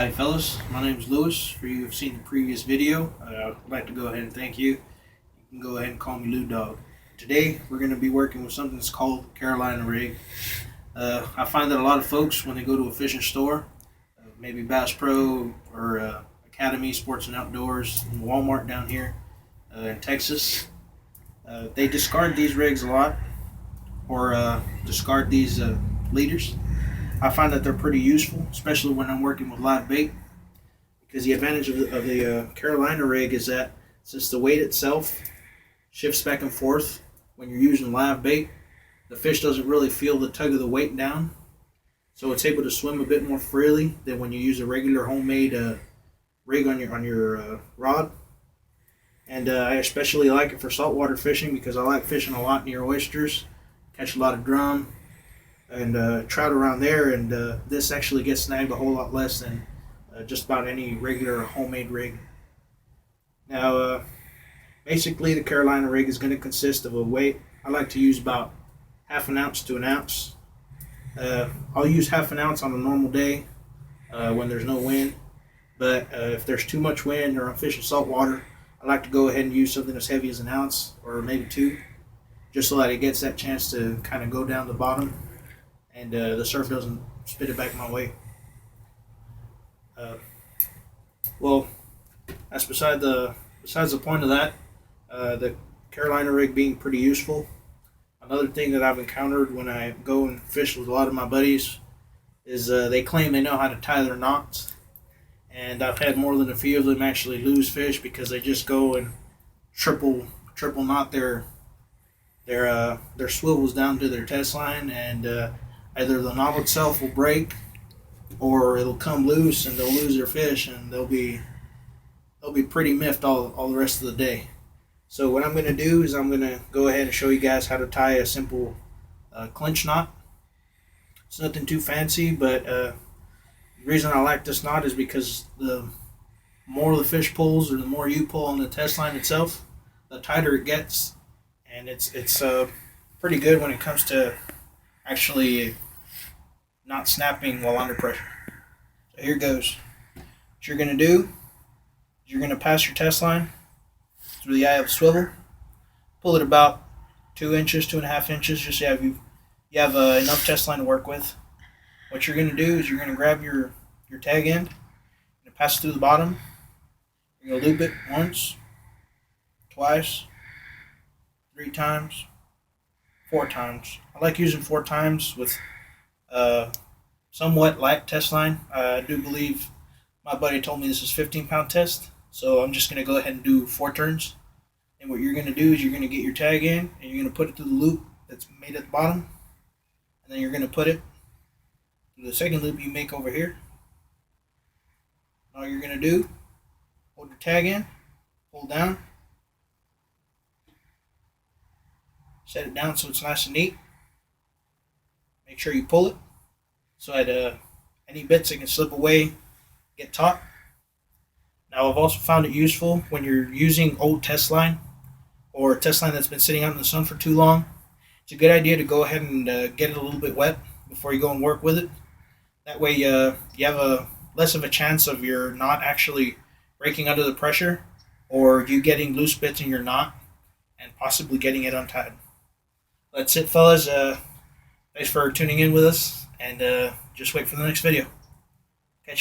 Hi fellas, my name is Lewis. For you who have seen the previous video, I'd like to go ahead and thank you. You can go ahead and call me Lou Dog. Today we're going to be working with something that's called Carolina rig. I find that a lot of folks, when they go to a fishing store, maybe Bass Pro or Academy Sports and Outdoors, and Walmart down here in Texas, they discard these rigs a lot, or discard these leaders. I find that they're pretty useful, especially when I'm working with live bait, because the advantage of the Carolina rig is that since the weight itself shifts back and forth when you're using live bait, the fish doesn't really feel the tug of the weight down, so it's able to swim a bit more freely than when you use a regular homemade rig on your rod. And I especially like it for saltwater fishing because I like fishing a lot near oysters, catch a lot of drum and trout around there, and this actually gets snagged a whole lot less than just about any regular homemade rig. Now, basically the Carolina rig is going to consist of a weight. I like to use about half an ounce to an ounce. I'll use half an ounce on a normal day when there's no wind, but if there's too much wind or I'm fishing saltwater, I like to go ahead and use something as heavy as an ounce or maybe two, just so that it gets that chance to kind of go down the bottom and the surf doesn't spit it back my way. Well, that's besides the point of that. The Carolina rig being pretty useful. Another thing that I've encountered when I go and fish with a lot of my buddies is they claim they know how to tie their knots, and I've had more than a few of them actually lose fish because they just go and triple knot their swivels down to their test line, and either the knot itself will break or it'll come loose and they'll lose their fish, and they'll be pretty miffed all the rest of the day. So what I'm going to do is I'm going to go ahead and show you guys how to tie a simple clinch knot. It's nothing too fancy, but the reason I like this knot is because the more the fish pulls or the more you pull on the test line itself, the tighter it gets, and it's pretty good when it comes to actually not snapping while under pressure. So here goes. What you're going to do is you're going to pass your test line through the eye of the swivel, pull it about 2 inches, 2.5 inches, just so you have enough test line to work with. What you're going to do is you're going to grab your tag end and pass it through the bottom. You're going to loop it once, twice, 3 times, 4 times. I like using 4 times with somewhat light test line. I do believe my buddy told me this is 15-pound test, so I'm just going to go ahead and do 4 turns. And what you're going to do is you're going to get your tag in and you're going to put it through the loop that's made at the bottom, and then you're going to put it through the second loop you make over here. All you're going to do, hold your tag in, pull down, set it down so it's nice and neat. Make sure you pull it so that any bits that can slip away get taut. Now, I've also found it useful when you're using old test line or a test line that's been sitting out in the sun for too long. It's a good idea to go ahead and get it a little bit wet before you go and work with it. That way you have a less of a chance of your knot actually breaking under the pressure, or you getting loose bits in your knot and possibly getting it untied. That's it, fellas. Thanks for tuning in with us, and just wait for the next video.